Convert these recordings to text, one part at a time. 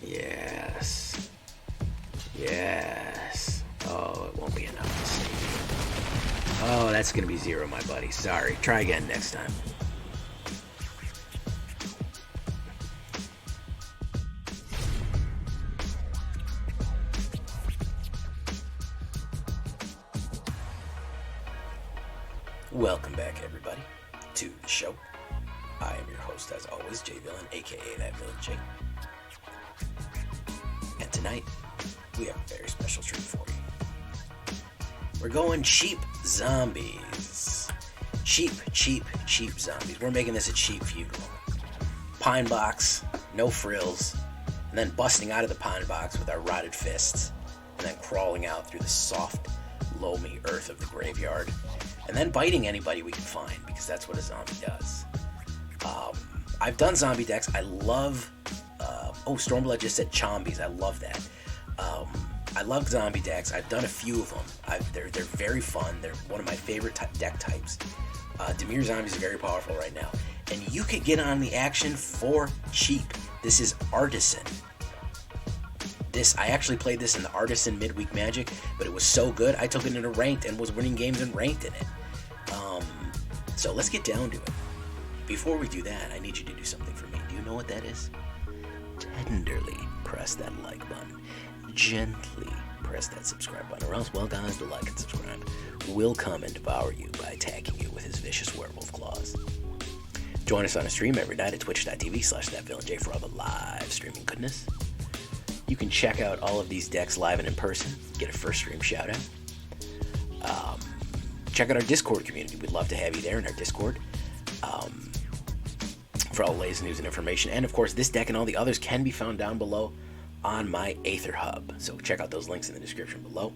Yes. Yes. Oh, it won't be enough to save you. Oh, that's going to be 0, my buddy. Sorry. Try again next time. Welcome back, everybody, to the show. I am your host, as always, J Villain, aka That Villain J. And tonight, we have a very special treat for you. We're going cheap zombies. Cheap zombies. We're making this a cheap funeral. Pine box, no frills, and then busting out of the pine box with our rotted fists, and then crawling out through the soft, loamy earth of the graveyard, and then biting anybody we can find, because that's what a zombie does. I've done zombie decks. I love... Stormblood just said chombies. I love that. I love zombie decks. I've done a few of them. They're very fun. They're one of my favorite deck types. Dimir zombies are very powerful right now. And you can get on the action for cheap. This is Artisan. I actually played this in the Artisan Midweek Magic, but it was so good, I took it into Ranked and was winning games in Ranked in it. So let's get down to it. Before we do that, I need you to do something for me. Do you know what that is? Tenderly press that like button. Gently press that subscribe button, or else, well, guys, the like and subscribe will come and devour you by attacking you with his vicious werewolf claws. Join us on a stream every night at twitch.tv/thatvillainj for all the live streaming goodness. You can check out all of these decks live and in person, get a first stream shout out. Check out our Discord community. We'd love to have you there in our Discord. For all the latest news and information. And of course, this deck and all the others can be found down below on my AetherHub. So check out those links in the description below.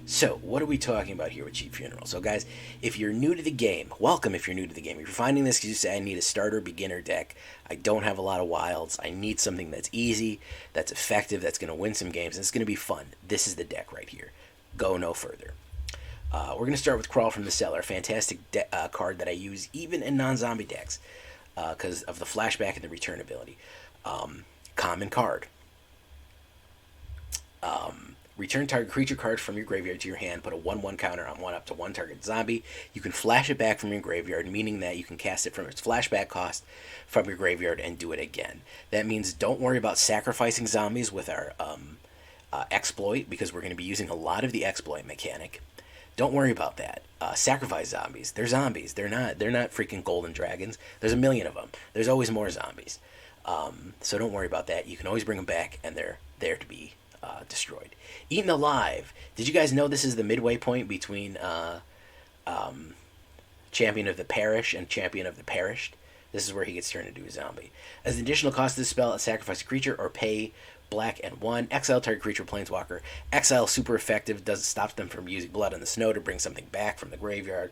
So, what are we talking about here with Cheap Funeral? So guys, if you're new to the game, welcome if you're new to the game. If you're finding this because you say, I need a starter beginner deck, I don't have a lot of wilds, I need something that's easy, that's effective, that's going to win some games, and it's going to be fun, this is the deck right here. Go no further. We're going to start with Crawl from the Cellar, a fantastic card that I use even in non-zombie decks because of the flashback and the return ability. Common card. Return target creature card from your graveyard to your hand, put a 1/1 counter on one up to one target zombie. You can flash it back from your graveyard, meaning that you can cast it from its flashback cost from your graveyard and do it again. That means don't worry about sacrificing zombies with our exploit, because we're going to be using a lot of the exploit mechanic. Don't worry about that. Sacrifice zombies. They're zombies. They're not freaking golden dragons. There's a million of them. There's always more zombies. So don't worry about that. You can always bring them back, and they're there to be destroyed. Eaten Alive. Did you guys know this is the midway point between Champion of the Parish and Champion of the Perished? This is where he gets turned into a zombie. As an additional cost of this spell, sacrifice a creature or pay black and 1. Exile target creature, planeswalker. Exile super effective. Doesn't stop them from using blood on the snow to bring something back from the graveyard.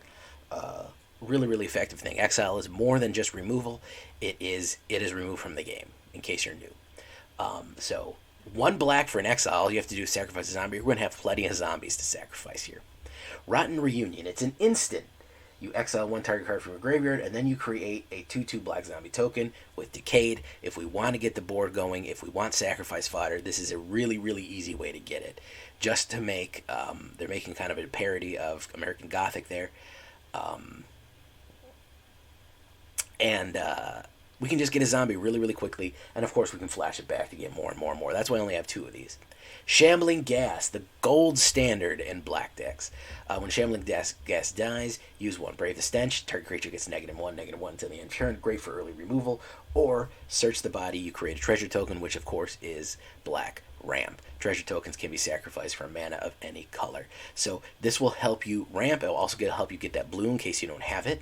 Really effective thing. Exile is more than just removal. It is removed from the game, in case you're new. So 1 black for an exile. All you have to do is sacrifice a zombie. We're going to have plenty of zombies to sacrifice here. Rotten Reunion. It's an instant. You exile 1 target card from your graveyard, and then you create a 2/2 black zombie token with Decayed. If we want to get the board going, if we want sacrifice fodder, this is a really easy way to get it. Just to make, they're making kind of a parody of American Gothic there. We can just get a zombie really quickly, and of course we can flash it back to get more and more. That's why I only have 2 of these. Shambling Gas, the gold standard in black decks. When Shambling Gas dies, use 1. Brave the Stench. Target creature gets -1 until the end of turn. Great for early removal. Or search the body. You create a treasure token, which of course is Black Ramp. Treasure tokens can be sacrificed for mana of any color. So this will help you ramp. It will also help you get that blue in case you don't have it.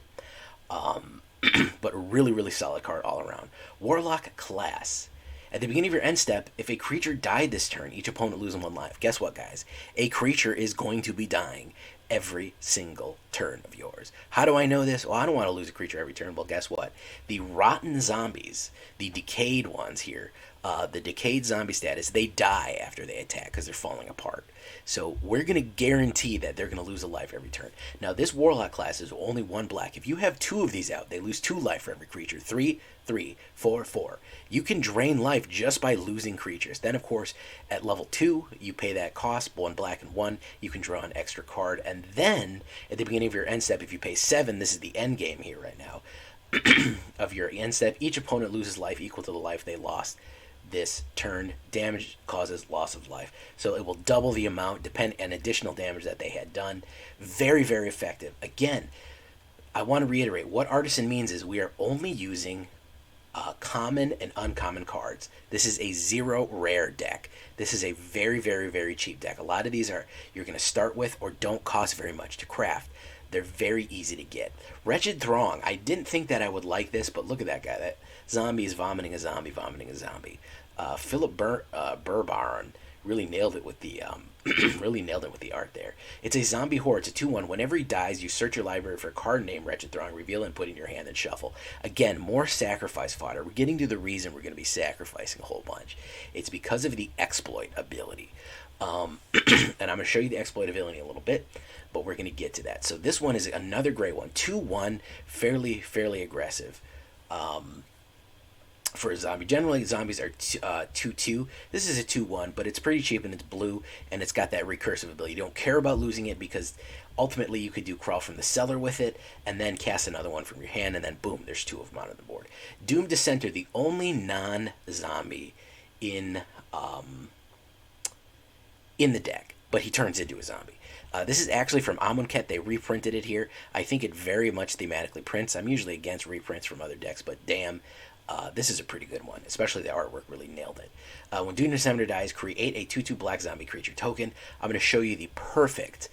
But really solid card all around. Warlock Class. At the beginning of your end step, if a creature died this turn, each opponent loses 1 life. Guess what, guys? A creature is going to be dying every single turn of yours. How do I know this? Well, I don't want to lose a creature every turn. Well, guess what? The rotten zombies, the decayed ones here, The decayed zombie status, they die after they attack because they're falling apart. So we're going to guarantee that they're going to lose a life every turn. Now, this Warlock class is only 1 black. If you have 2 of these out, they lose 2 life for every creature. 3, 3, 4, 4. You can drain life just by losing creatures. Then, of course, at level 2, you pay that cost, 1 black and 1. You can draw an extra card. And then, at the beginning of your end step, if you pay 7, this is the end game here right now, of your end step, each opponent loses life equal to the life they lost this turn. Damage causes loss of life, so it will double the amount and additional damage that they had done. Very, very effective. Again, I want to reiterate what Artisan means is we are only using common and uncommon cards. This is a 0 rare deck. This is a very, very, very cheap deck. A lot of these are you're going to start with or don't cost very much to craft. They're very easy to get. Wretched Throng. I didn't think that I would like this, but look at that guy. That zombie is vomiting a zombie, vomiting a zombie. Philip Burbaron really nailed it with the really nailed it with the art there. It's a zombie horde. It's a 2/1. Whenever he dies, you search your library for a card named Wretched Throng, reveal it, and put it in your hand and shuffle. Again, more sacrifice fodder. We're getting to the reason we're going to be sacrificing a whole bunch. It's because of the exploit ability. And I'm going to show you the exploit ability in a little bit, but we're going to get to that. So this one is another great one. 2/1, fairly aggressive. For a zombie. Generally, zombies are 2/2. This is a 2/1, but it's pretty cheap and it's blue, and it's got that recursive ability. You don't care about losing it because ultimately you could do Crawl from the Cellar with it, and then cast another one from your hand, and then boom, there's 2 of them out on the board. Doomed Dissenter, the only non-zombie in the deck, but he turns into a zombie. This is actually from Amonkhet. They reprinted it here. I think it very much thematically prints. I'm usually against reprints from other decks, but damn, this is a pretty good one, especially the artwork really nailed it. When Doomed Dissenter dies, create a 2/2 black zombie creature token. I'm going to show you the perfect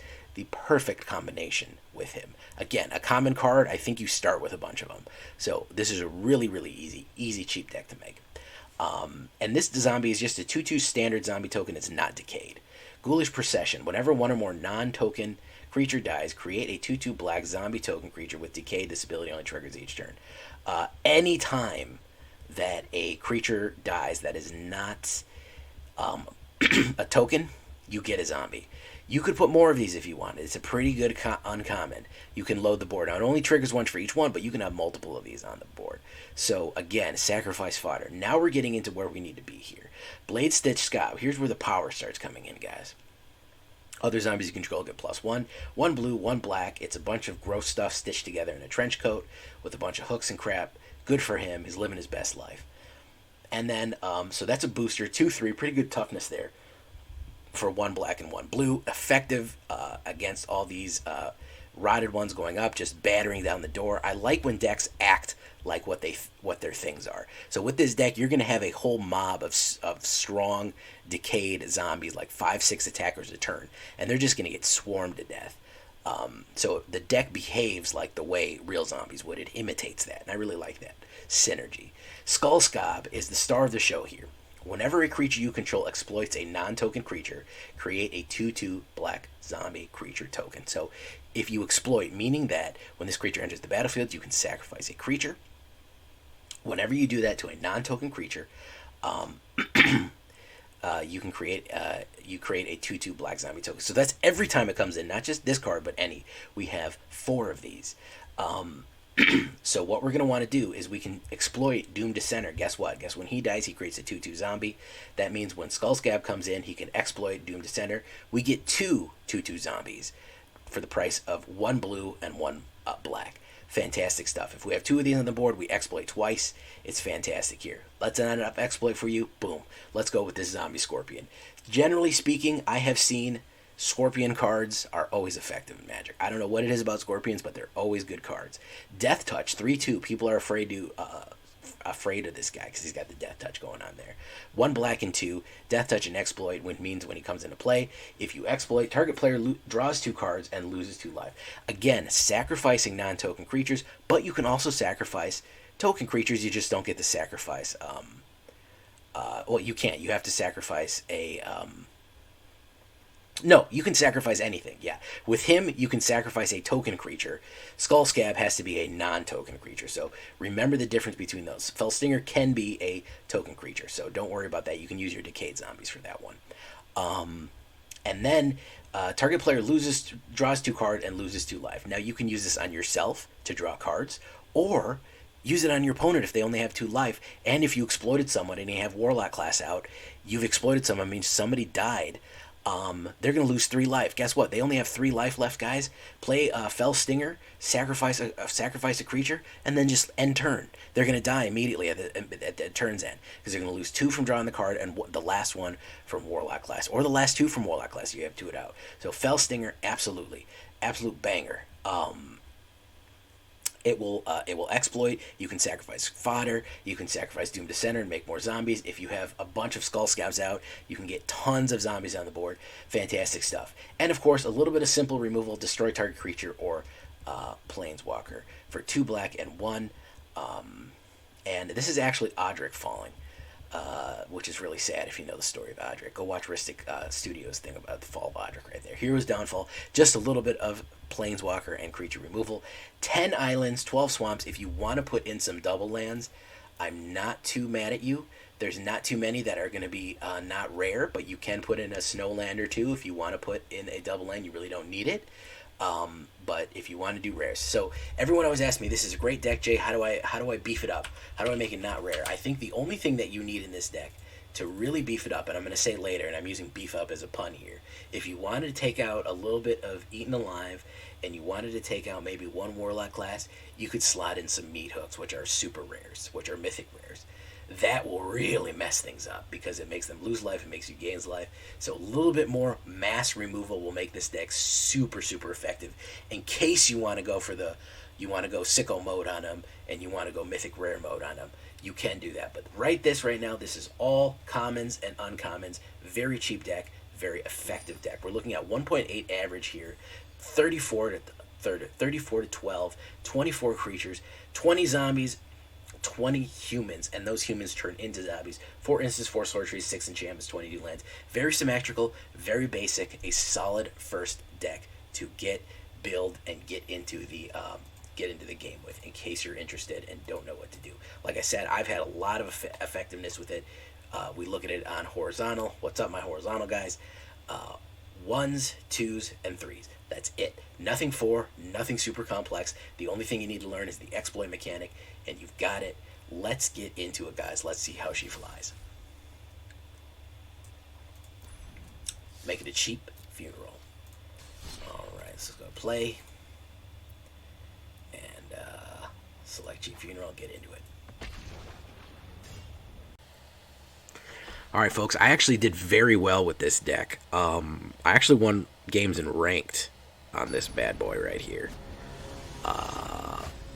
combination with him. Again, a common card, I think you start with a bunch of them. So this is a really, really easy, cheap deck to make. And this zombie is just a 2/2 standard zombie token. It's not decayed. Ghoulish Procession. Whenever one or more non-token creature dies, create a 2/2 black zombie token creature with decay. This ability only triggers each turn. Anytime that a creature dies that is not a token, you get a zombie. You could put more of these if you wanted. It's a pretty good uncommon. You can load the board. Now, it only triggers once for each one, but you can have multiple of these on the board. So, again, sacrifice fodder. Now we're getting into where we need to be here. Blade Stitch Scab. Here's where the power starts coming in, guys. Other zombies you control get +1. 1 blue, 1 black. It's a bunch of gross stuff stitched together in a trench coat with a bunch of hooks and crap. Good for him. He's living his best life. And then, so that's a booster. 2/3. Pretty good toughness there for 1 black and 1 blue. Effective against all these rotted ones going up, just battering down the door. I like when decks act like what their things are. So with this deck, you're going to have a whole mob of strong, decayed zombies, like 5-6 attackers a turn, and they're just going to get swarmed to death. So the deck behaves like the way real zombies would. It imitates that, and I really like that synergy. Skull Scab is the star of the show here. Whenever a creature you control exploits a non-token creature, create a 2/2 black zombie creature token. So if you exploit, meaning that when this creature enters the battlefield, you can sacrifice a creature. Whenever you do that to a non-token creature, you can create a 2/2 black zombie token. So that's every time it comes in, not just this card, but any. We have 4 of these. So what we're going to want to do is we can exploit Doomed Dissenter. Guess what? Guess when he dies, he creates a 2/2 zombie. That means when Skull Scab comes in, he can exploit Doomed Dissenter. We get 2 2/2 zombies for the price of 1 blue and 1 black. Fantastic stuff. If we have 2 of these on the board, we exploit twice. It's fantastic here. Let's end up exploit for you. Boom. Let's go with this zombie scorpion. Generally speaking, I have seen scorpion cards are always effective in Magic. I don't know what it is about scorpions, but they're always good cards. Death Touch, 3/2. People are afraid of this guy because he's got the Death Touch going on there. 1 black and 2. Death Touch and exploit means when he comes into play. If you exploit, target player draws 2 cards and loses 2 life. Again, sacrificing non-token creatures, but you can also sacrifice token creatures. You just don't get to sacrifice. Well, you can't. You have to sacrifice a No, you can sacrifice anything, yeah. With him, you can sacrifice a token creature. Skull Scab has to be a non-token creature, so remember the difference between those. Fell Stinger can be a token creature, so don't worry about that. You can use your Decayed Zombies for that one. And then target player draws 2 cards and loses 2 life. Now you can use this on yourself to draw cards, or use it on your opponent if they only have 2 life. And if you exploited someone and you have Warlock class out, you've exploited someone, means somebody died. They're going to lose 3 life. Guess what? They only have 3 life left, guys. Play Fell Stinger, sacrifice a creature, and then just end turn. They're going to die immediately at the turn's end, because they're going to lose 2 from drawing the card and the last one from Warlock class, or the last 2 from Warlock class. You have 2 it out. So Fell Stinger, absolute banger. It will exploit. You can sacrifice fodder. You can sacrifice Doom Descender and make more zombies. If you have a bunch of Skull Scabs out, you can get tons of zombies on the board. Fantastic stuff. And of course, a little bit of simple removal: destroy target creature or Planeswalker for 2 black and 1. And this is actually Odric falling, which is really sad if you know the story of Odric. Go watch Ristic Studios' thing about the fall of Odric right there. Hero's Downfall. Just a little bit of Planeswalker and creature removal. 10 islands, 12 swamps. If you want to put in some double lands, I'm not too mad at you. There's not too many that are going to be not rare, but you can put in a snow land or 2 if you want to put in a double land. You really don't need it. But if you want to do rares, so everyone always asks me, this is a great deck, Jay. How do I beef it up? How do I make it not rare? I think the only thing that you need in this deck to really beef it up, and I'm going to say later, and I'm using beef up as a pun here, if you wanted to take out a little bit of Eaten Alive, and you wanted to take out maybe 1 Warlock class, you could slot in some Meat Hooks, which are super rares, which are mythic rares. That will really mess things up, because it makes them lose life, it makes you gain life. So a little bit more mass removal will make this deck super effective. In case you want to go sicko mode on them, and you want to go mythic rare mode on them, you can do that. But right now, this is all commons and uncommons. Very cheap deck, very effective deck. We're looking at 1.8 average here, 34 to 12, 24 creatures, 20 zombies, 20 humans, and those humans turn into zombies. 4 instants, 4 sorceries, 6 enchantments, 22 lands. Very symmetrical, very basic, a solid first deck to build, and get into the game with, in case you're interested and don't know what to do. Like I said, I've had a lot of effectiveness with it. We look at it on horizontal. What's up, my horizontal guys? 1s, 2s, and 3s. That's it. Nothing 4, nothing super complex. The only thing you need to learn is the exploit mechanic, and you've got it. Let's get into it, guys. Let's see how she flies. Make it a cheap funeral. Alright, so let's go play. And select cheap funeral and get into it. Alright, folks, I actually did very well with this deck. I actually won games in ranked on this bad boy right here.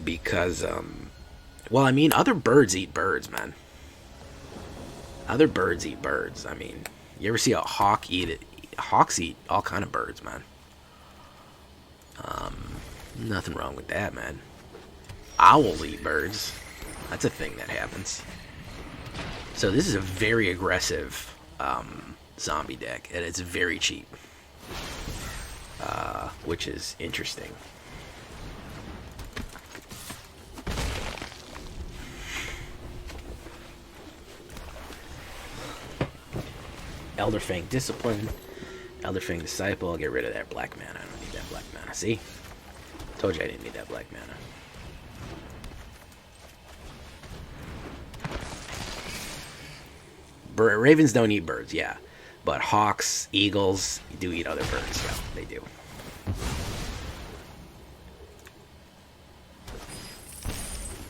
Because, well, I mean, other birds eat birds, man. Other birds eat birds. I mean, you ever see a hawk eat it? Hawks eat all kind of birds, man. Nothing wrong with that, man. Owls eat birds. That's a thing that happens. So this is a very aggressive zombie deck, and it's very cheap, which is interesting. Elderfang Discipline, Elderfang Disciple. I'll get rid of that black mana. I don't need that black mana. See? Told you I didn't need that black mana. Ravens don't eat birds, yeah. But hawks, eagles do eat other birds. Yeah, they do.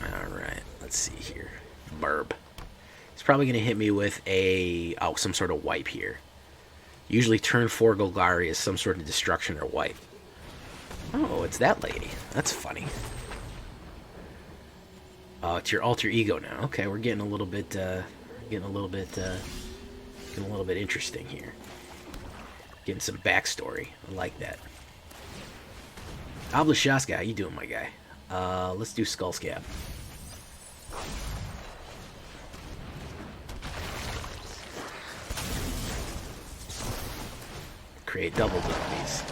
Alright, let's see here. Burb. It's probably going to hit me with some sort of wipe here. Usually turn 4 Golgari is some sort of destruction or wipe. Oh, it's that lady. That's funny. Oh, it's your alter ego now. Okay, we're getting a little bit interesting here. Getting some backstory. I like that. Oblashaska, how you doing, my guy? Let's do Skull Scab. create double zombies.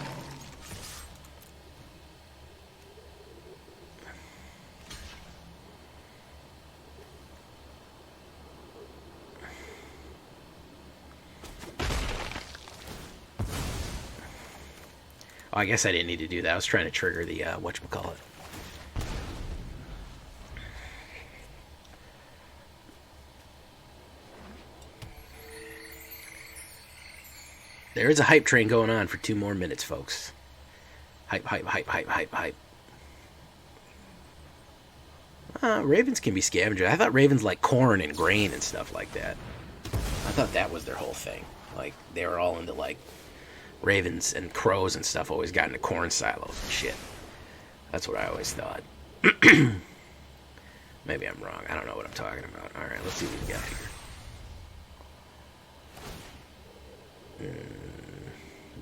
Oh, I guess I didn't need to do that. I was trying to trigger the, whatchamacallit. There is a hype train going on for 2 more minutes, folks. Hype, hype, hype, hype, hype, hype. Ravens can be scavengers. I thought ravens like corn and grain and stuff like that. I thought that was their whole thing. Like, they were all into, like, ravens and crows and stuff always got into corn silos and shit. That's what I always thought. Maybe I'm wrong. I don't know what I'm talking about. Alright, let's see what we got here.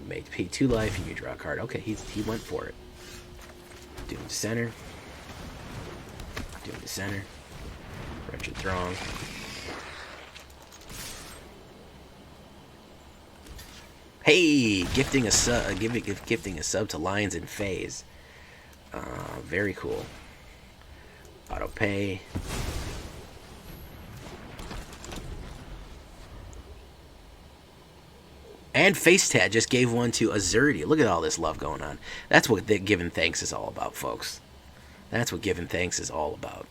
Make pay 2 life and you draw a card. Okay, he went for it. Doom to center. Doom to center. Wretched Throng. Hey, gifting a sub to Lions in Phase. Very cool. Auto pay. And FaceTat just gave one to Azurdi. Look at all this love going on. That's what giving thanks is all about, folks. That's what giving thanks is all about.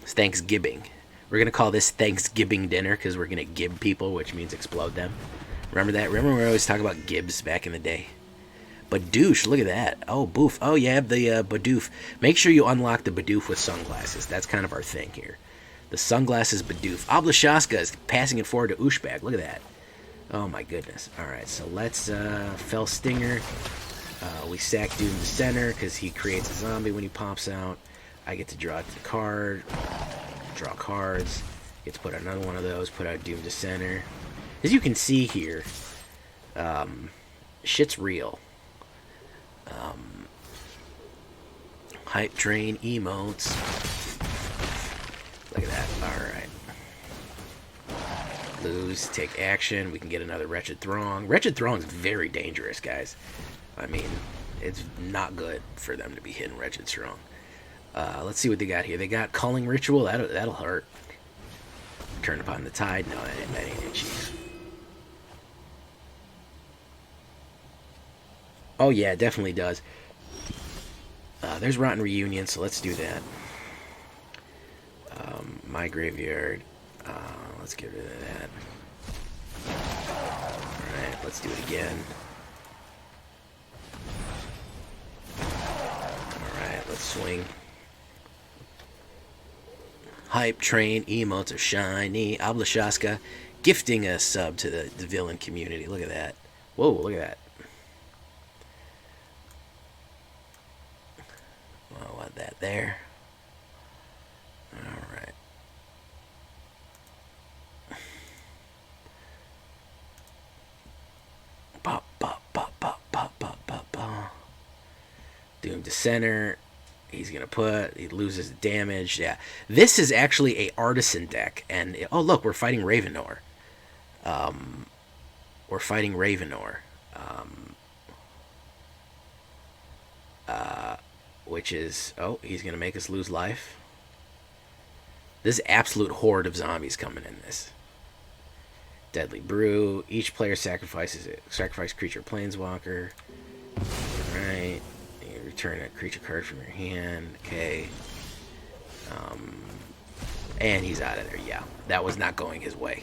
It's Thanksgiving. We're going to call this Thanksgiving dinner because we're going to gib people, which means explode them. Remember that? Remember we always talk about gibs back in the day? Badoosh, look at that. Oh, boof. Oh, yeah, the Badoof. Make sure you unlock the Badoof with sunglasses. That's kind of our thing here. The sunglasses Badoof. Oblashaska is passing it forward to Ushbag. Look at that. Oh, my goodness. All right, so let's Fell Stinger. We sack Doom to center because he creates a zombie when he pops out. I get to draw the card. Draw cards. Get to put out another one of those. Put out Doom to center. As you can see here, shit's real. Hype train emotes. Look at that. Alright. Lose, take action. We can get another Wretched Throng. Wretched Throng is very dangerous, guys. I mean, it's not good for them to be hitting Wretched Throng. Let's see what they got here. They got Culling Ritual. That'll hurt. Turn upon the tide. No, that ain't it, Chief. Oh, yeah, it definitely does. There's Rotten Reunion, so let's do that. My Graveyard. Let's get rid of that. Alright, let's do it again. Alright, let's swing. Hype train, emotes are shiny. Oblashaska gifting a sub to the villain community. Look at that. Whoa, look at that. Well, want that there. Alright. Pop, pop, pop, pop, pop, pop, pop, pop. Doom to center. He's going to put, he loses damage. Yeah. This is actually a artisan deck. And, oh, look, we're fighting Ravenor. We're fighting Ravenor. Which is, oh, he's going to make us lose life. This is absolute horde of zombies coming in this. Deadly Brew. Each player sacrifice creature planeswalker. Alright. You return a creature card from your hand. Okay. And he's out of there. Yeah. That was not going his way.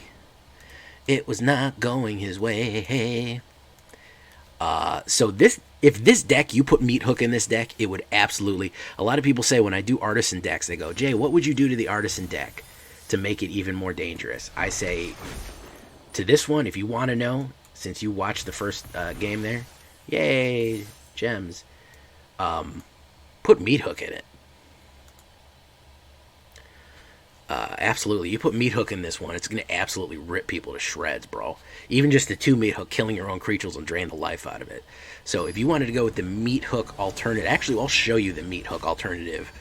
It was not going his way. So this, if this deck, you put Meat Hook in this deck, it would absolutely... A lot of people say when I do Artisan decks, they go, Jay, what would you do to the Artisan deck to make it even more dangerous? I say... To this one, if you want to know, since you watched the first game there, yay, gems, put Meat Hook in it. Absolutely. You put Meat Hook in this one, it's going to absolutely rip people to shreds, bro. Even just the 2 Meat Hook, killing your own creatures will drain the life out of it. So if you wanted to go with the Meat Hook alternative, actually, I'll show you the Meat Hook alternative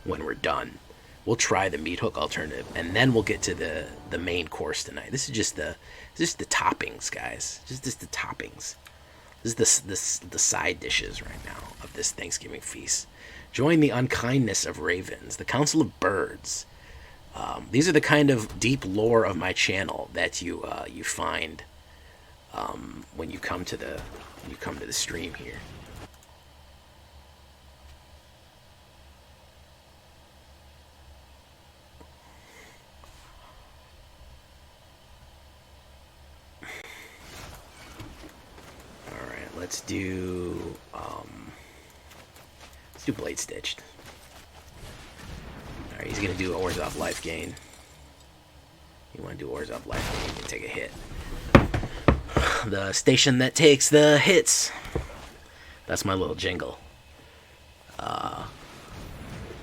when we're done. We'll try the meat hook alternative, and then we'll get to the main course tonight. This is just the toppings, guys. Just the toppings. This is the side dishes right now of this Thanksgiving feast. Join the unkindness of ravens, the council of birds. These are the kind of deep lore of my channel that you find when you come to the stream here. Let's do Blade Stitched. Alright, he's gonna do Orzhov life gain. You wanna do Orzhov life gain, you can take a hit. The station that takes the hits. That's my little jingle.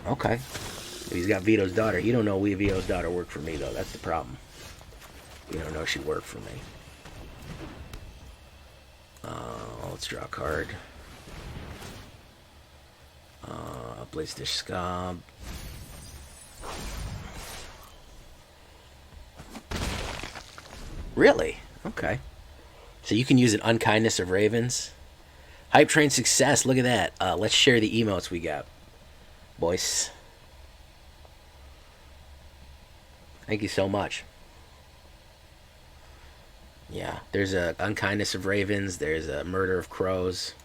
Okay. If he's got Vito's daughter. You don't know Vito's daughter worked for me though, that's the problem. You don't know she worked for me. Let's draw a card. Blade Stitch Scob. Really? Okay. So you can use an Unkindness of Ravens. Hype Train success. Look at that. Let's share the emotes we got, boys. Thank you so much. Yeah, there's a Unkindness of Ravens. There's a Murder of Crows.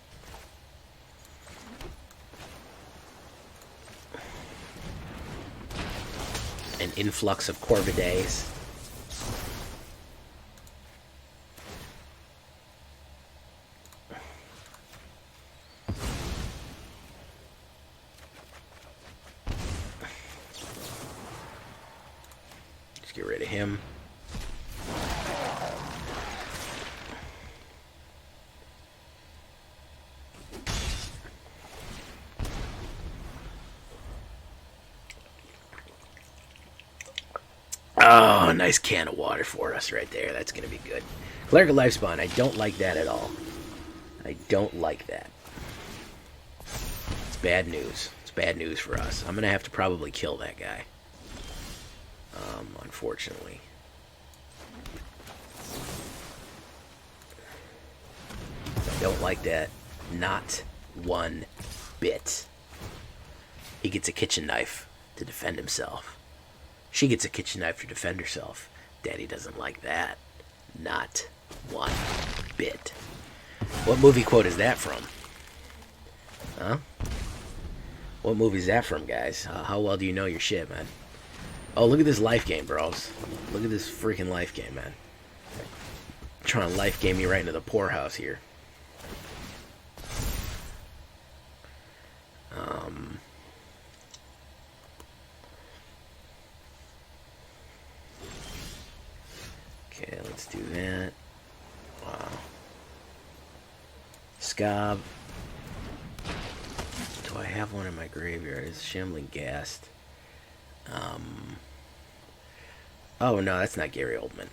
An Influx of Corvidaes. Just get rid of him. Oh, nice can of water for us right there. That's going to be good. Clerical Lifespawn. I don't like that at all. I don't like that. It's bad news. It's bad news for us. I'm going to have to probably kill that guy. Unfortunately. I don't like that. Not one bit. He gets a kitchen knife to defend himself. She gets a kitchen knife to defend herself. Daddy doesn't like that. Not one bit. What movie quote is that from? Huh? What movie is that from, guys? How well do you know your shit, man? Oh, look at this life game, bros. Look at this freaking life game, man. Trying to life game me right into the poorhouse here. Okay, let's do that. Wow. Scob. Do I have one in my graveyard? It's Shambling Ghast. Oh no, that's not Gary Oldman.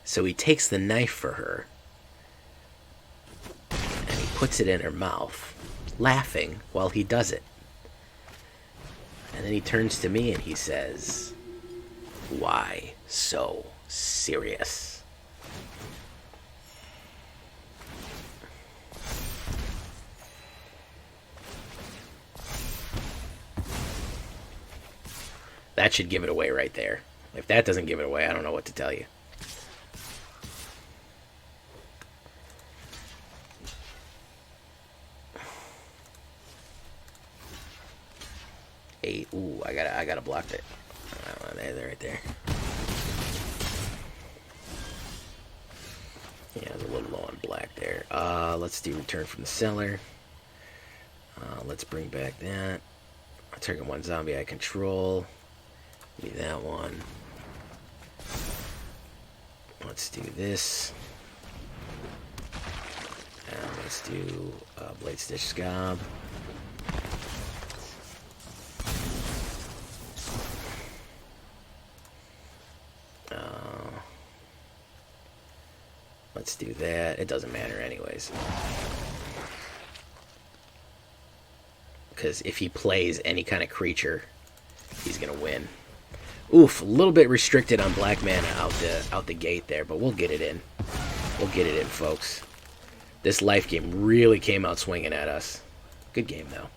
So he takes the knife for her, and he puts it in her mouth, laughing while he does it. And then he turns to me and he says, "Why so serious?" That should give it away right there. If that doesn't give it away, I don't know what to tell you. Eight. Ooh, I gotta block it. There, right there. Yeah, it's a little low on black there. Let's do Return from the Cellar. Let's bring back that. I'll target one zombie I control. Give me that one. Let's do this. And let's do Blade Stitch Scob. do that. It doesn't matter anyways. Because if he plays any kind of creature, he's going to win. Oof, a little bit restricted on black mana out the gate there, but we'll get it in. We'll get it in, folks. This life game really came out swinging at us. Good game, though.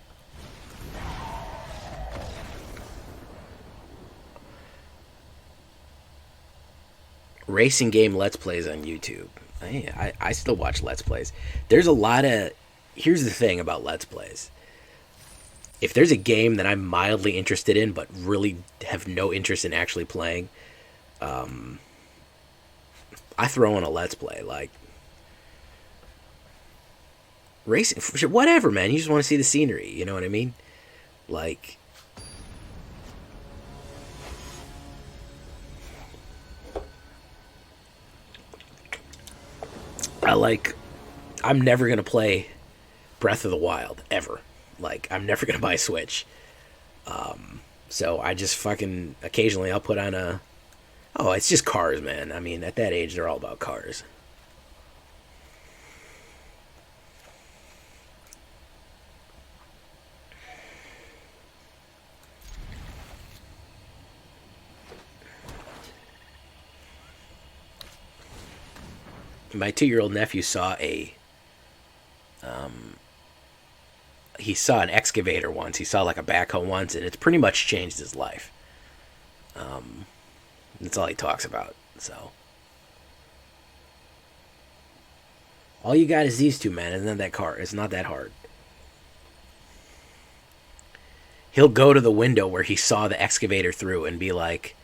Racing game Let's Plays on YouTube. I still watch Let's Plays. There's a lot of... Here's the thing about Let's Plays. If there's a game that I'm mildly interested in, but really have no interest in actually playing, I throw in a Let's Play. Like, racing, whatever, man. You just want to see the scenery. You know what I mean? Like, I'm never going to play Breath of the Wild, ever. Like, I'm never going to buy a Switch. So I just fucking, occasionally I'll put on a, oh, it's just cars, man. I mean, at that age, they're all about cars. My 2-year-old nephew saw he saw an excavator once. He saw like a backhoe once, and it's pretty much changed his life. That's all he talks about. So all you got is these two, man. It's not that car. It's not that hard. He'll go to the window where he saw the excavator through and be like,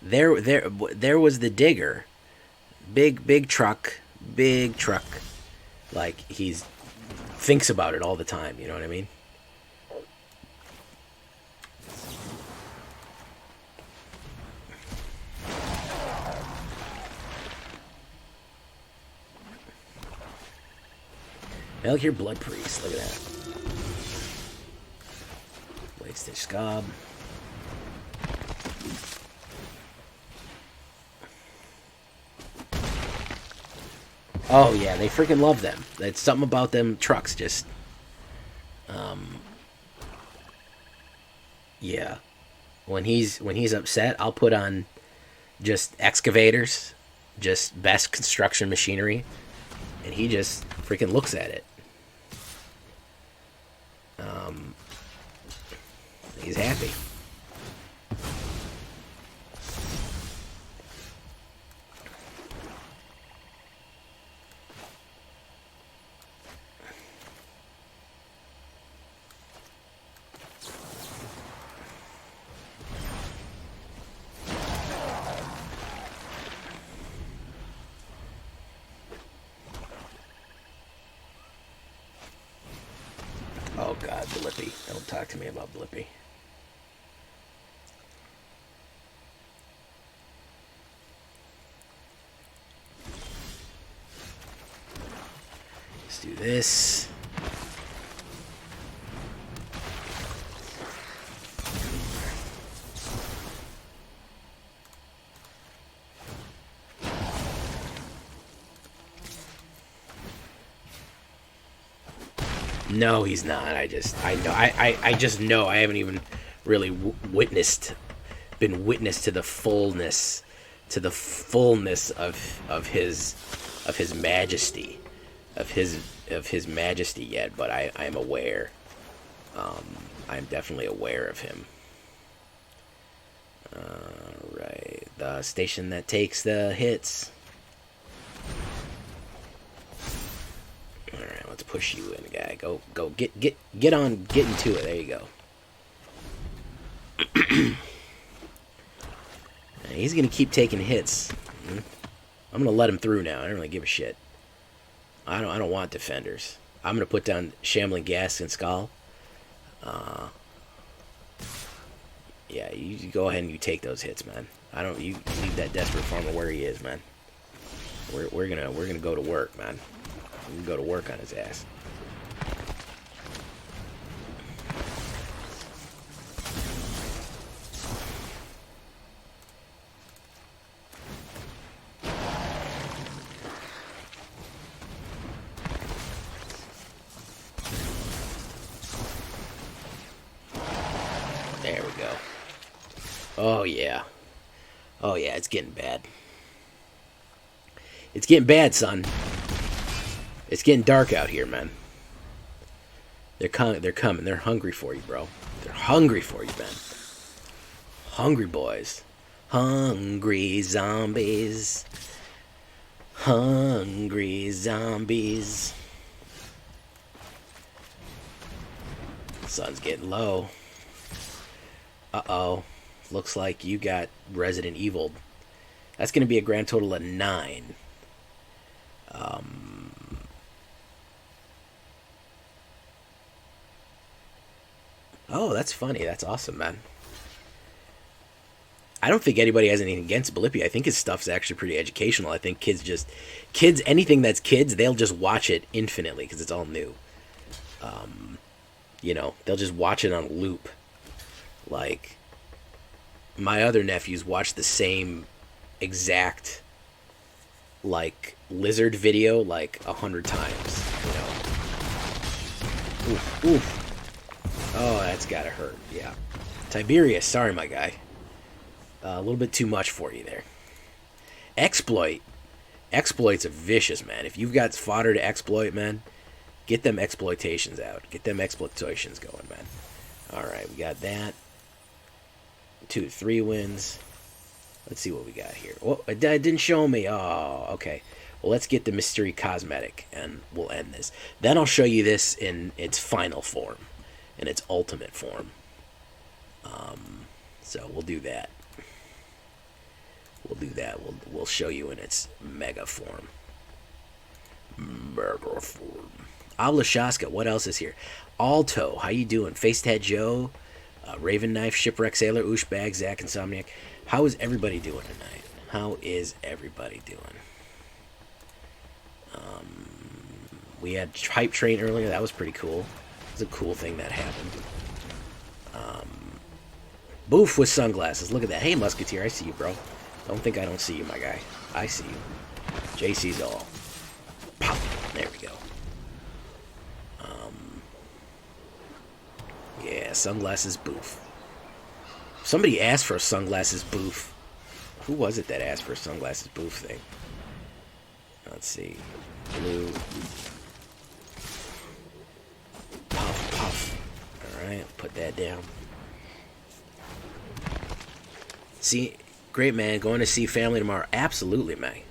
there was the digger. Big truck. Like, he's thinks about it all the time, you know what I mean? Metal Gear Blood Priest, look at that. Blade Stitch Scob. Oh yeah, they freaking love them. It's something about them trucks just yeah. When he's upset, I'll put on just excavators, just best construction machinery, and he just freaking looks at it. He's happy. Oh God, Blippi. Don't talk to me about Blippi. Let's do this. No, he's not. I know. I just know. I haven't even really been witness to the fullness of his majesty, of his majesty yet. But I am aware. I'm definitely aware of him. Right, the station that takes the hits. Alright, let's push you in, guy. Go, get into it. There you go. He's gonna keep taking hits. I'm gonna let him through now. I don't really give a shit. I don't want defenders. I'm gonna put down Shambling Gas and Skull. Yeah, you go ahead and you take those hits, man. You leave that Desperate Farmer where he is, man. We're gonna go to work, man. We can go to work on his ass. Oh, yeah. Oh, yeah, it's getting bad. It's getting bad, son. It's getting dark out here, man. They're coming. They're coming. They're hungry for you, bro. They're hungry for you, man. Hungry boys. Hungry zombies. Hungry zombies. Sun's getting low. Uh-oh. Looks like you got Resident Evil. That's going to be a grand total of 9. Oh, that's funny. That's awesome, man. I don't think anybody has anything against Blippi. I think his stuff's actually pretty educational. I think kids, anything that's kids, they'll just watch it infinitely because it's all new. They'll just watch it on loop. Like, my other nephews watch the same exact, like, lizard video, like, 100 times, Oof, oof. Oh, that's gotta hurt, yeah. Tiberius, sorry, my guy. A little bit too much for you there. Exploits are vicious, man. If you've got fodder to exploit, man, get them exploitations out. Get them exploitations going, man. Alright, we got that. 2 to 3 wins. Let's see what we got here. Oh, it didn't show me. Oh, okay. Well, let's get the mystery cosmetic, and we'll end this. Then I'll show you this in its final form, in its ultimate form. So we'll do that. We'll show you in its mega form. Mega form. Ablashaska, what else is here? Alto, how you doing? Facehead Joe, Raven Knife, Shipwreck Sailor, Ooshbag, Zach, Insomniac. How is everybody doing tonight? How is everybody doing? We had Hype Train earlier. That was pretty cool. It was a cool thing that happened. Boof with sunglasses. Look at that. Hey, Musketeer. I see you, bro. Don't think I don't see you, my guy. I see you. JC's all. Pop. There we go. Yeah, sunglasses Boof. Somebody asked for a sunglasses Boof. Who was it that asked for a sunglasses Boof thing? Let's see. Blue. Puff, puff. Alright, put that down. See, great, man. Going to see family tomorrow. Absolutely, man.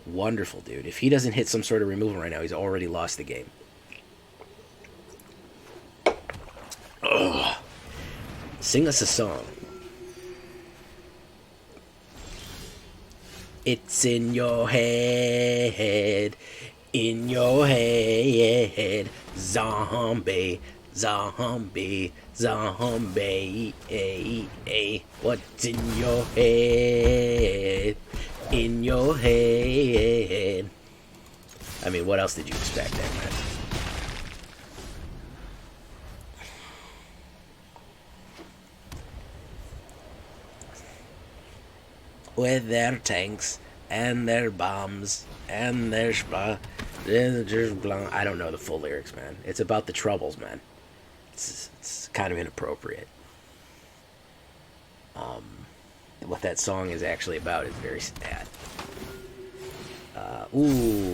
Wonderful, dude. If he doesn't hit some sort of removal right now, he's already lost the game. Ugh. Sing us a song. It's in your head. In your head. Zombie. Zombie. Zombie. What's in your head? In your head. I mean, what else did you expect there, man? With their tanks and their bombs and their I don't know the full lyrics, man. It's about the troubles, man. It's kind of inappropriate. What that song is actually about is very sad.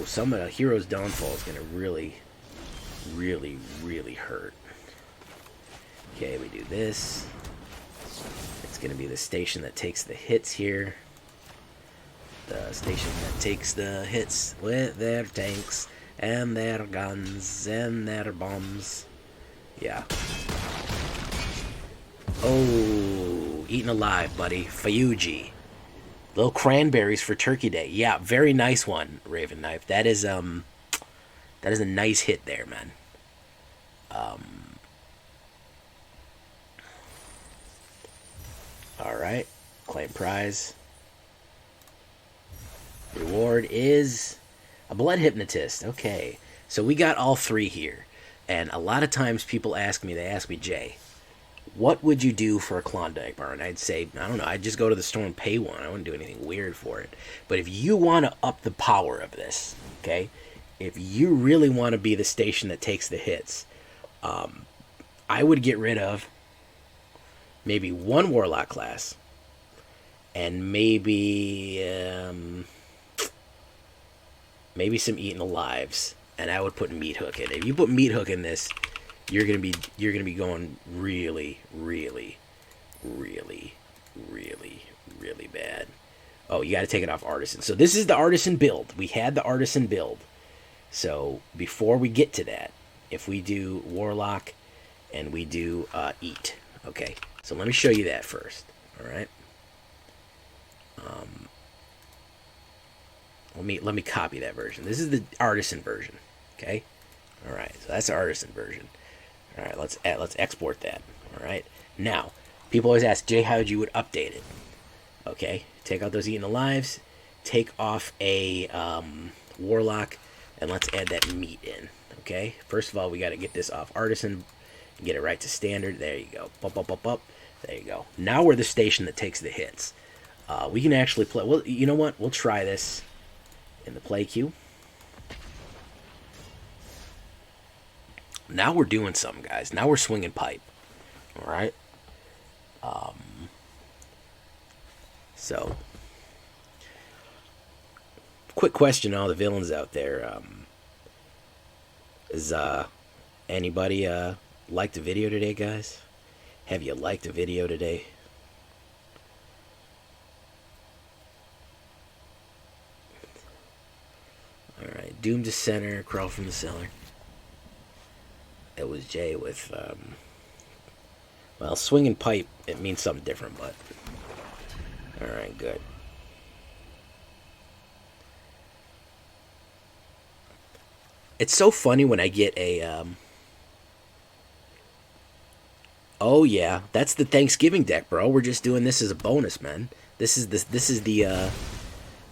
Some of the Hero's Downfall is gonna really, really, really hurt. Okay, we do this. It's gonna be the station that takes the hits here. The station that takes the hits with their tanks and their guns and their bombs. Yeah. Oh, eaten alive, buddy. Fayuji. Little cranberries for Turkey Day. Yeah, very nice one, Raven Knife. That is a nice hit there, man. Alright. Claim prize. Reward is a blood hypnotist. Okay. So we got all 3 here. And a lot of times people ask me, Jay, what would you do for a Klondike bar? And I'd say, I don't know, I'd just go to the store and pay one. I wouldn't do anything weird for it. But if you want to up the power of this, okay, if you really want to be the station that takes the hits, I would get rid of maybe 1 Warlock class, and maybe maybe some Eaten Alives, and I would put Meat Hook in. If you put Meat Hook in this, you're gonna be going really, really, really, really, really bad. Oh, you got to take it off Artisan. So this is the Artisan build. We had the Artisan build. So before we get to that, if we do Warlock and we do Eat, okay. So let me show you that first. All right. Let me copy that version. This is the Artisan version. Okay. All right. So that's the Artisan version. All right. Let's export that. All right. Now, people always ask, Jay, how you would update it? Okay. Take out those Eaten Alives. Take off a Warlock, and let's add that Meat in. Okay. First of all, we got to get this off Artisan and get it right to standard. There you go. Up, up, up, up. There you go. Now we're the station that takes the hits. We can actually play. Well, you know what? We'll try this in the play queue. Now we're doing something, guys. Now we're swinging pipe. All right. So, quick question to all the villains out there. Is anybody liked the video today, guys? Have you liked the video today? Alright, Doom to center, crawl from the cellar. It was Jay with, well, swinging pipe, it means something different, but... Alright, good. It's so funny when I get a, oh yeah, that's the Thanksgiving deck, bro. We're just doing this as a bonus, man. This is the,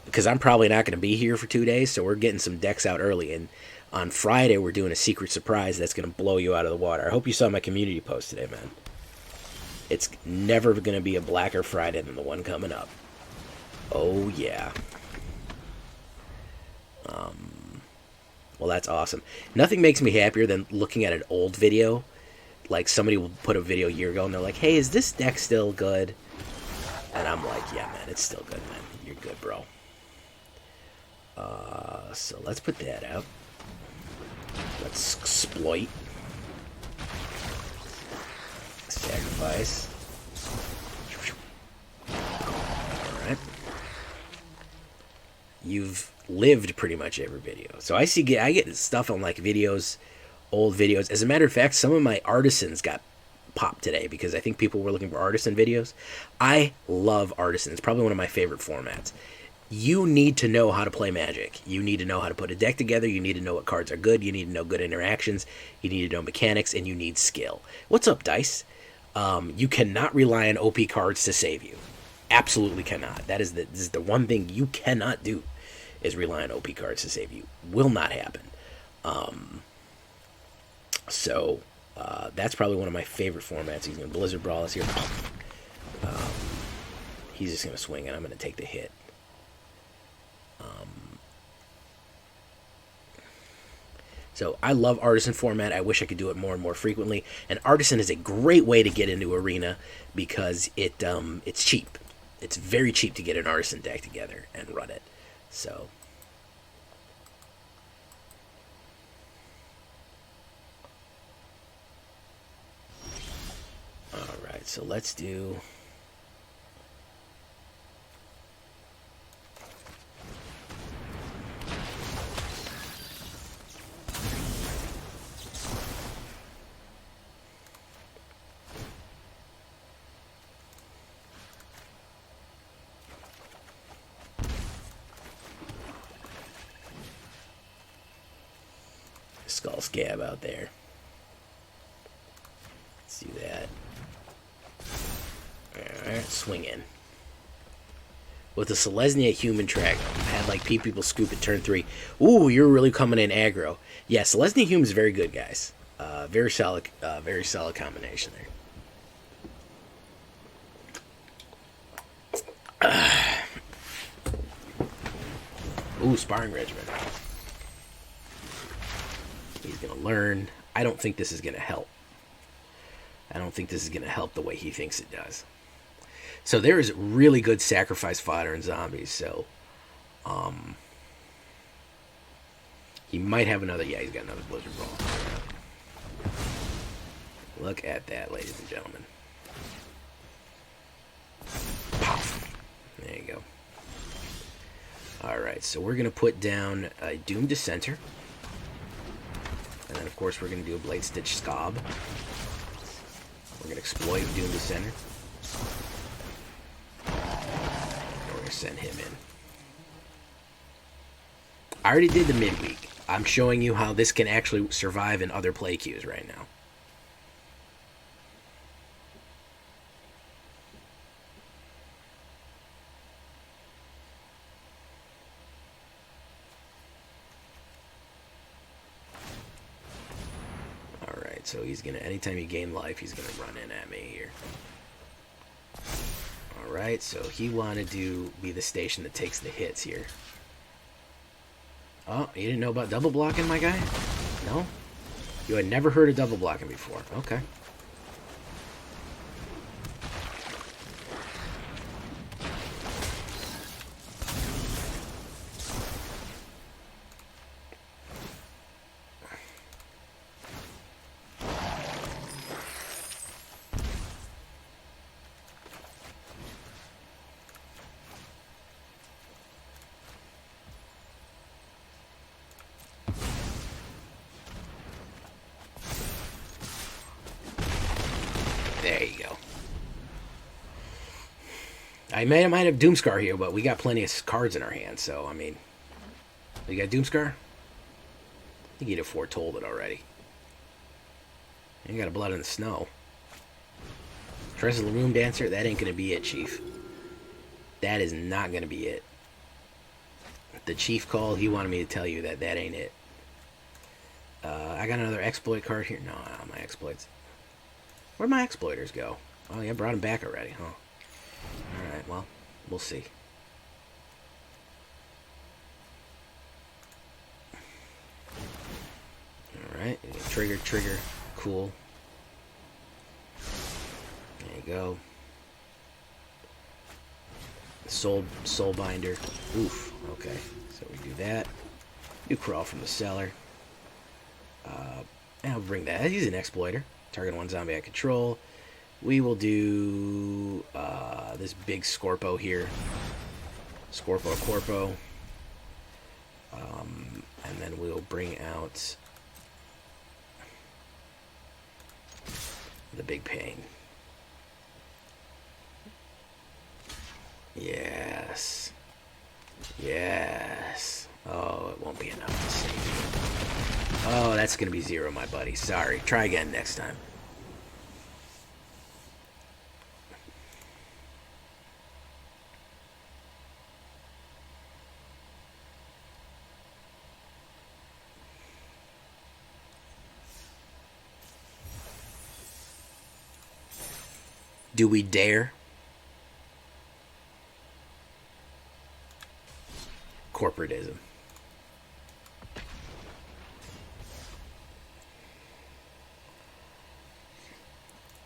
because I'm probably not going to be here for 2 days, so we're getting some decks out early, and on Friday we're doing a secret surprise that's going to blow you out of the water. I hope you saw my community post today, man. It's never going to be a blacker Friday than the one coming up. Oh, yeah. Well, that's awesome. Nothing makes me happier than looking at an old video. Like, somebody will put a video a year ago, and they're like, hey, is this deck still good? And I'm like, yeah, man, it's still good, man. You're good, bro. So let's put that out. Let's exploit. Sacrifice. Alright. You've lived pretty much every video. So I get stuff on like videos, old videos. As a matter of fact, some of my artisans got popped today because I think people were looking for artisan videos. I love artisan. It's probably one of my favorite formats. You need to know how to play Magic. You need to know how to put a deck together. You need to know what cards are good. You need to know good interactions. You need to know mechanics, and you need skill. What's up, Dice? You cannot rely on OP cards to save you. Absolutely cannot. This is the one thing you cannot do, is rely on OP cards to save you. Will not happen. So that's probably one of my favorite formats. He's going to Blizzard Brawl us here. He's just going to swing, and I'm going to take the hit. So I love Artisan format. I wish I could do it more and more frequently. And Artisan is a great way to get into Arena because it's cheap. It's very cheap to get an Artisan deck together and run it. So all right, so let's do Skull Scab out there. Let's do that. Alright, swing in. With the Selesnya Human Track, I had like people scoop at turn 3. Ooh, you're really coming in aggro. Yeah, Selesnya Human is very good, guys. Very solid combination there. Ooh, Sparring Regiment. He's going to learn. I don't think this is going to help. I don't think this is going to help the way he thinks it does. So there is really good sacrifice fodder in zombies. So, he might have another. Yeah, he's got another blizzard ball. Look at that, ladies and gentlemen. Pow. There you go. Alright, so we're going to put down a Doom Dissenter. And then, of course, we're going to do a Blade Stitch Scob. We're going to exploit Doom Dissenter. And we're going to send him in. I already did the midweek. I'm showing you how this can actually survive in other play queues right now. So he's gonna, anytime you gain life, he's gonna run in at me here. Alright, so he wanted to be the station that takes the hits here. Oh, you didn't know about double blocking, my guy? No? You had never heard of double blocking before. Okay. There you go. I might have Doomscar here, but we got plenty of cards in our hands, so, I mean... You got Doomscar? I think you'd have foretold it already. You got a Blood in the Snow. Trestle the Room Dancer? That ain't gonna be it, Chief. That is not gonna be it. The Chief called, he wanted me to tell you that that ain't it. I got another exploit card here. No, my exploits. Where'd my exploiters go? Oh, yeah, brought them back already, huh? Alright, well, we'll see. Alright, trigger, cool. There you go. Soulbinder. Oof, okay. So we do that. Do Crawl from the Cellar. And I'll bring that. He's an exploiter. Target one zombie I control. We will do this big Scorpo here. Scorpo Corpo. And then we'll bring out the Big Pain. Yes. Yes. Oh, it won't be enough to save you. Oh, that's going to be 0, my buddy. Sorry. Try again next time. Do we dare? Corporatism.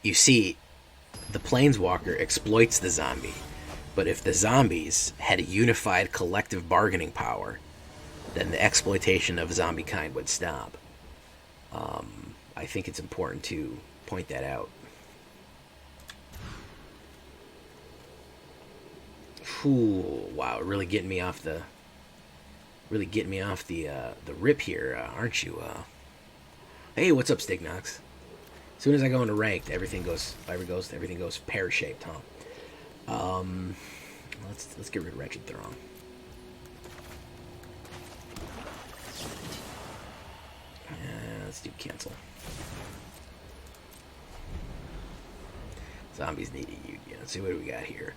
You see, the Planeswalker exploits the zombie, but if the zombies had a unified collective bargaining power, then the exploitation of zombie kind would stop. I think it's important to point that out. Ooh, wow, really getting me off the rip here, aren't you? Hey, what's up, Stignox? As soon as I go into ranked, everything goes pear-shaped, huh? Let's get rid of Wretched Throng. Let's do cancel. Zombies need a union. Let's see what do we got here.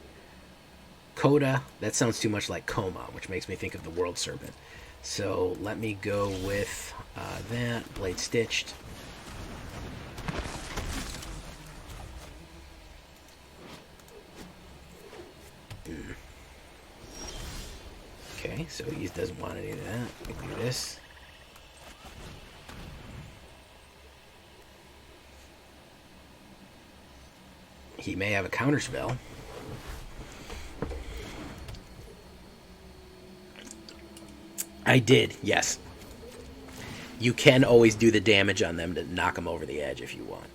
Coda, that sounds too much like Coma, which makes me think of the World Serpent. So let me go with that. Blade Stitched. Okay, so he doesn't want any of that. We can do this. He may have a counterspell. I did, yes. You can always do the damage on them to knock them over the edge if you want.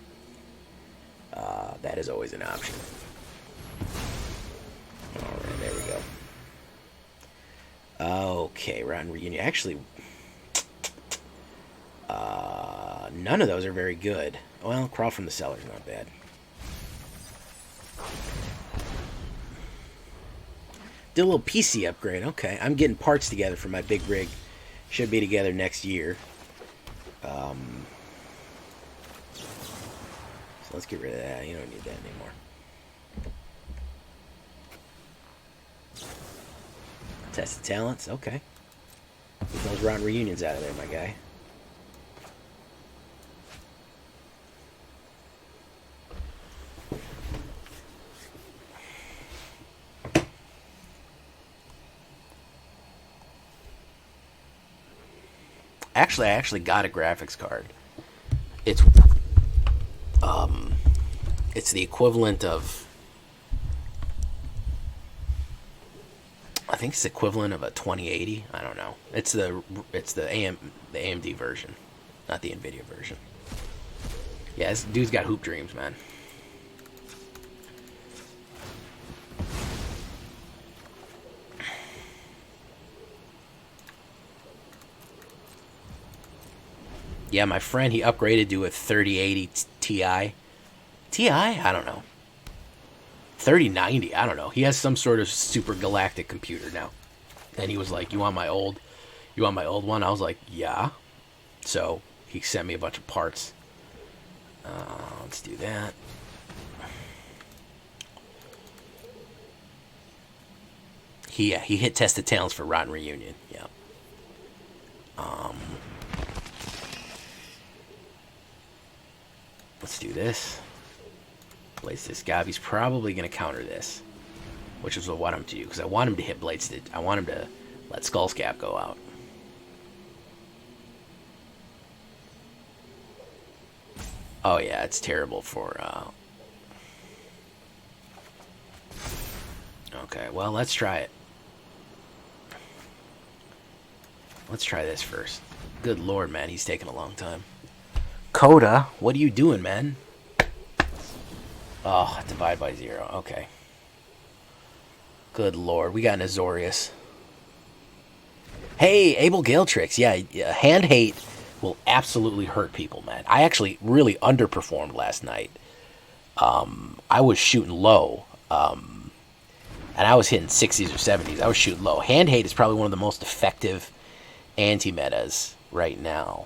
That is always an option. Alright, there we go. Okay, Rotten Reunion. Actually, none of those are very good. Well, Crawl from the Cellar's not bad. Did a little PC upgrade. Okay, I'm getting parts together for my big rig. Should be together next year. So let's get rid of that. You don't need that anymore. Test the talents. Okay. Get those Rotten Reunions out of there, my guy. Actually, I actually got a graphics card. It's the equivalent of, I think it's the equivalent of a 2080. I don't know. It's the AMD version, not the Nvidia version. Yeah, this dude's got hoop dreams, man. Yeah, my friend, he upgraded to a 3080 Ti. Ti? I don't know. 3090? I don't know. He has some sort of super galactic computer now. And he was like, you want my old one? I was like, yeah. So he sent me a bunch of parts. Let's do that. He hit tested talents for Rotten Reunion. Yeah. Let's do this. Place this guy. He's probably going to counter this, which is what I want him to do, because I want him to hit Blade Stitch. I want him to let Skullscap go out. Oh yeah, it's terrible for... Okay, well, let's try it. Let's try this first. Good lord, man, he's taking a long time. Coda, what are you doing, man? Oh, divide by 0. Okay. Good lord, we got an Azorius. Hey, Abel Galetrix. Yeah, hand hate will absolutely hurt people, man. I actually really underperformed last night. I was shooting low. And I was hitting 60s or 70s. I was shooting low. Hand hate is probably one of the most effective anti-metas right now.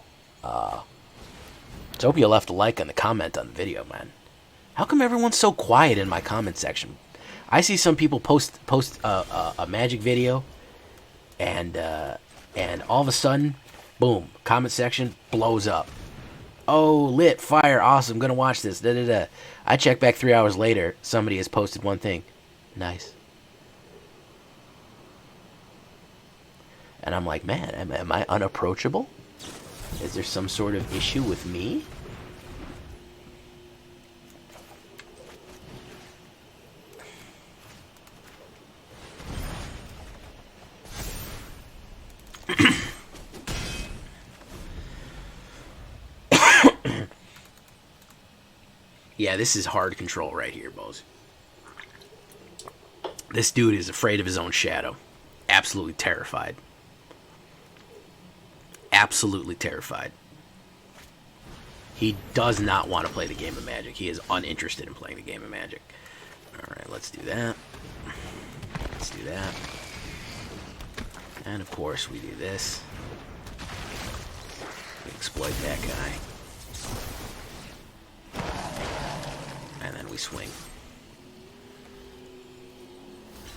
So hope you left a like on the comment on the video, man. How come everyone's so quiet in my comment section? I see some people post a Magic video, and all of a sudden, boom, comment section blows up. Oh, lit, fire, awesome, gonna watch this, da-da-da. I check back 3 hours later, somebody has posted one thing. Nice. And I'm like, man, am I unapproachable? Is there some sort of issue with me? Yeah, this is hard control right here, boys. This dude is afraid of his own shadow. Absolutely terrified. Absolutely terrified. He does not want to play the game of Magic. He is uninterested in playing the game of Magic. Alright, let's do that. Let's do that. And of course, we do this. We exploit that guy. And then we swing.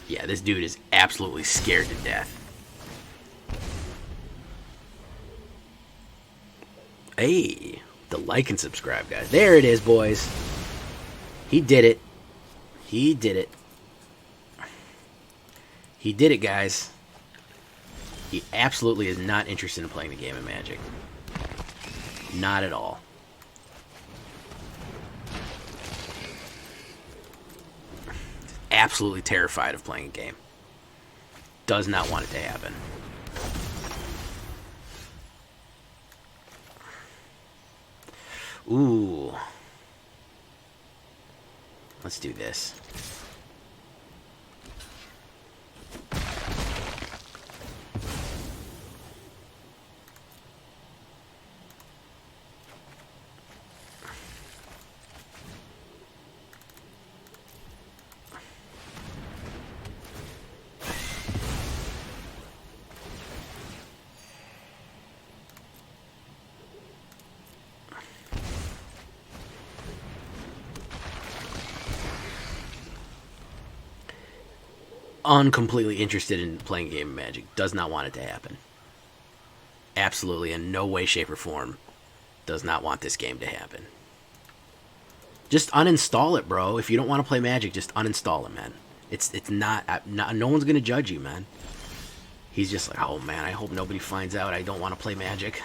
Yeah, this dude is absolutely scared to death. Hey, the like and subscribe, guys. There it is, boys. He did it. He did it. He did it, guys. He absolutely is not interested in playing the game of Magic. Not at all. Absolutely terrified of playing a game. Does not want it to happen. Ooh. Let's do this. Uncompletely interested in playing a game of Magic. Does not want it to happen. Absolutely, in no way, shape, or form, does not want this game to happen. Just uninstall it, bro. If you don't want to play Magic, just uninstall it, man. It's not no one's gonna judge you, man. He's just like, oh man, I hope nobody finds out I don't want to play Magic.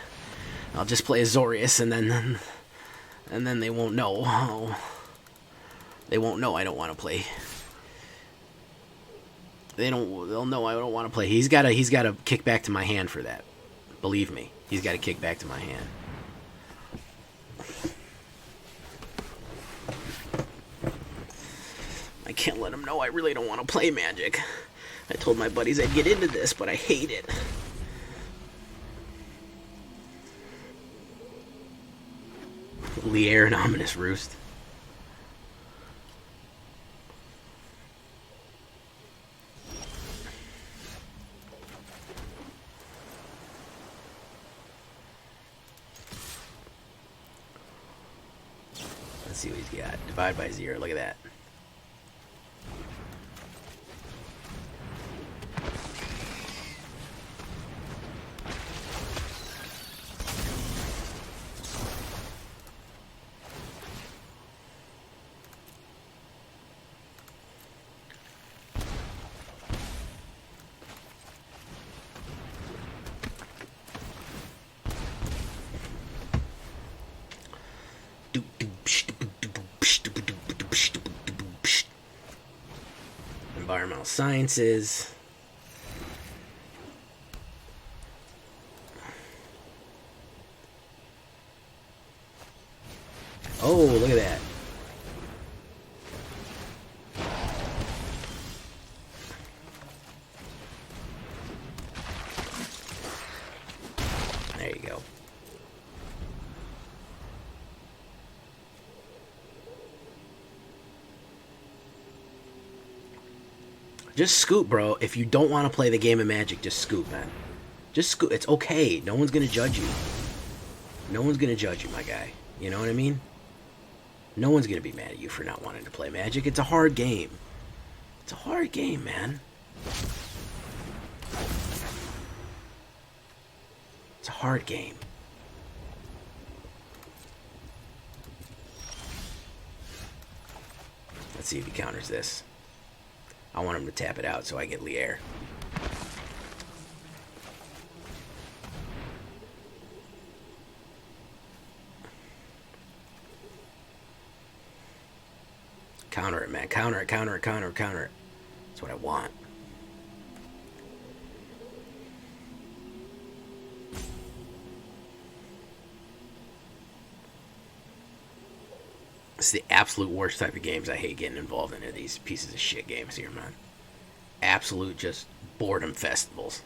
I'll just play Azorius, and then they won't know. Oh, they won't know I don't want to play. They'll know I don't want to play. He's gotta kick back to my hand for that. Believe me, he's got to kick back to my hand. I can't let him know I really don't want to play Magic. I told my buddies I'd get into this, but I hate it. Lier and Ominous Roost. Let's see what he's got. Divide by 0. Look at that. Environmental sciences. Oh, look at that. There you go. Just scoop, bro. If you don't want to play the game of Magic, just scoop, man. Just scoop. It's okay. No one's going to judge you. No one's going to judge you, my guy. You know what I mean? No one's going to be mad at you for not wanting to play Magic. It's a hard game. It's a hard game, man. It's a hard game. Let's see if he counters this. I want him to tap it out so I get Lier. Counter it, man. Counter it, counter it, counter it, counter it. That's what I want. It's the absolute worst type of games I hate getting involved in. Are these pieces of shit games here, man. Absolute just boredom festivals.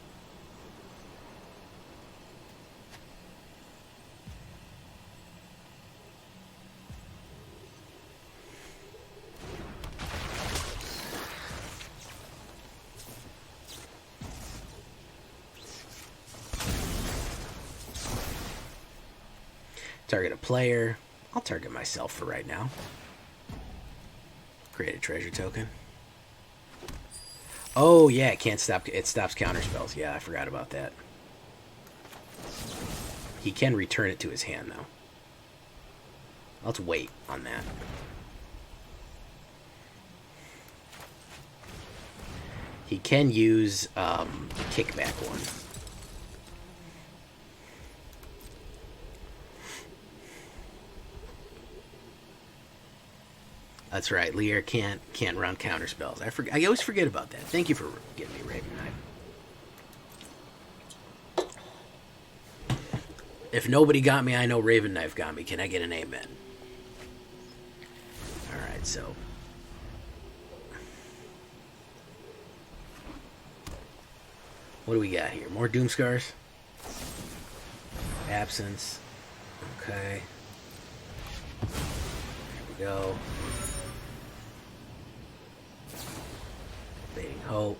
Target a player. I'll target myself for right now. Create a treasure token. Oh yeah, it can't stop. It stops counter spells. Yeah, I forgot about that. He can return it to his hand though. Let's wait on that. He can use the kickback one. That's right. Lier can't run counter spells. I always forget about that. Thank you for giving me Raven Knight. If nobody got me, I know Raven Knife got me. Can I get an amen? Alright, so. What do we got here? More Doom Scars? Absence. Okay. There we go. Fading Hope.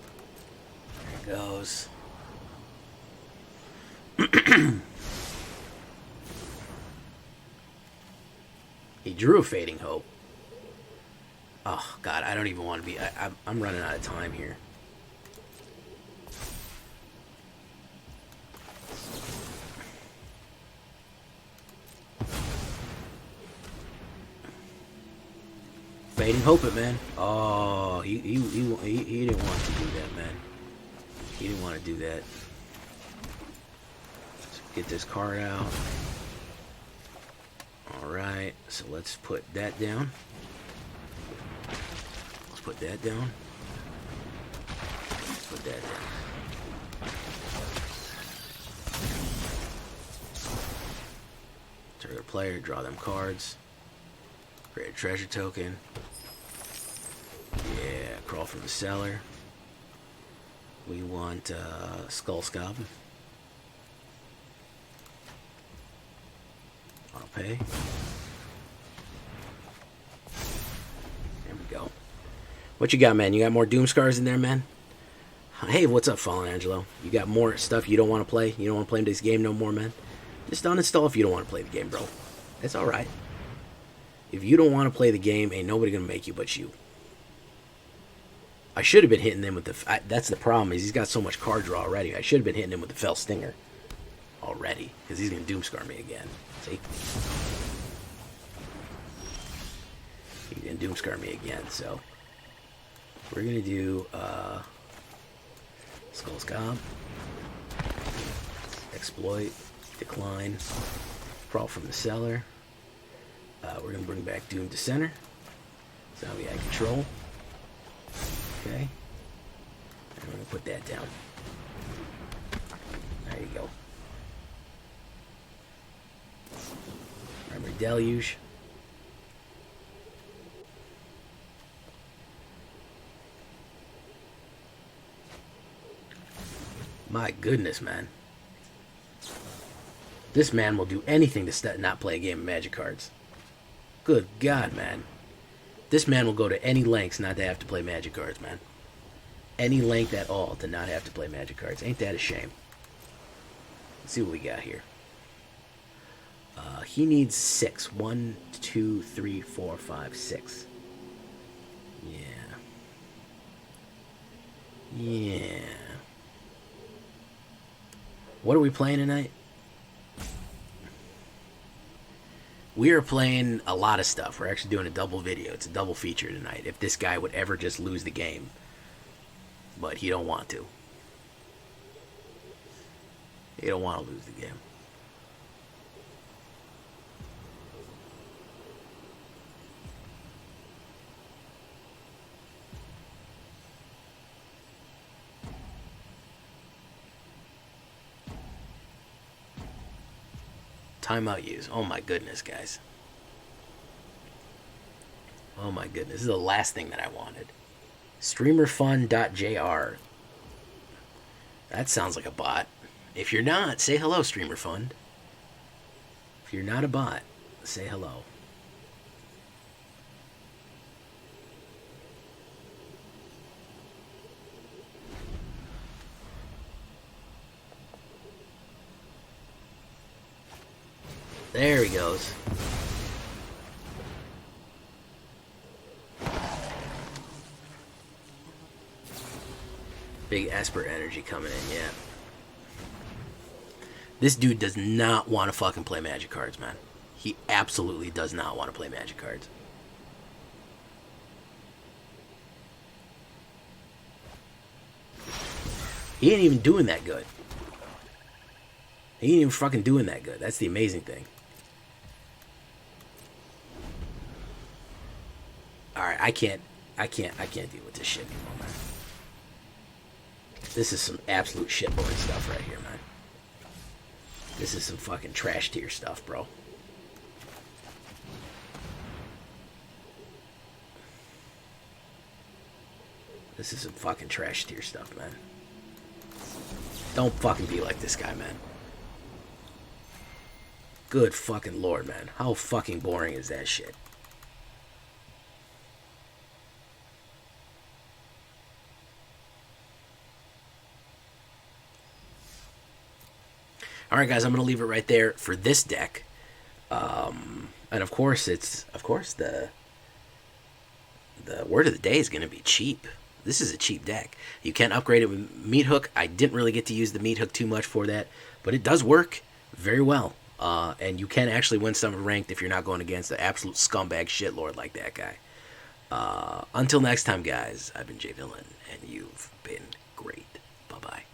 There it goes. He drew a Fading Hope. Oh, God, I don't even want to be... I'm running out of time here. Fading Hope it, man. Oh, he didn't want to do that, man. He didn't want to do that. Let's get this card out. Alright, so let's put that down. Let's put that down. Let's put that down. Target player, draw them cards. Create a treasure token. Yeah, crawl from the cellar. We want Skull Scob. Auto pay. There we go. What you got, man? You got more Doom Scars in there, man? Hey, what's up, Fallen Angelo? You got more stuff you don't want to play? You don't want to play this game no more, man? Just uninstall if you don't want to play the game, bro. It's alright. If you don't want to play the game, ain't nobody gonna make you but you. I should have been hitting them with the... that's the problem, is he's got so much card draw already. I should have been hitting him with the Fell Stinger already, because he's gonna Doomscar me again. See? He's gonna Doomscar me again, so... we're gonna do, Skull Scob. Exploit. Decline. Crawl from the cellar. We're going to bring back Doom to center. Zombie Eye Control. Okay. And we're going to put that down. There you go. Primary Deluge. My goodness, man. This man will do anything to not play a game of Magic cards. Good God, man. This man will go to any lengths not to have to play Magic cards, man. Any length at all to not have to play Magic cards. Ain't that a shame? Let's see what we got here. He needs 6. 1, 2, 3, 4, 5, 6. Yeah. Yeah. What are we playing tonight? We are playing a lot of stuff. We're actually doing a double video. It's a double feature tonight. If this guy would ever just lose the game. But he don't want to. He don't want to lose the game. Timeout use. Oh my goodness, guys. Oh my goodness. This is the last thing that I wanted. Streamerfund.jr. That sounds like a bot. If you're not, say hello, Streamerfund. If you're not a bot, say hello. There he goes. Big Esper energy coming in, yeah. This dude does not want to fucking play Magic cards, man. He absolutely does not want to play Magic cards. He ain't even doing that good. He ain't even fucking doing that good. That's the amazing thing. Alright, I can't deal with this shit anymore, man. This is some absolute shitboard stuff right here, man. This is some fucking trash tier stuff, bro. This is some fucking trash tier stuff, man. Don't fucking be like this guy, man. Good fucking lord, man. How fucking boring is that shit? Alright, guys, I'm going to leave it right there for this deck. And of course, the word of the day is going to be cheap. This is a cheap deck. You can upgrade it with Meat Hook. I didn't really get to use the Meat Hook too much for that, but it does work very well. And you can actually win some ranked if you're not going against an absolute scumbag shitlord like that guy. Until next time, guys, I've been Jay Villain, and you've been great. Bye-bye.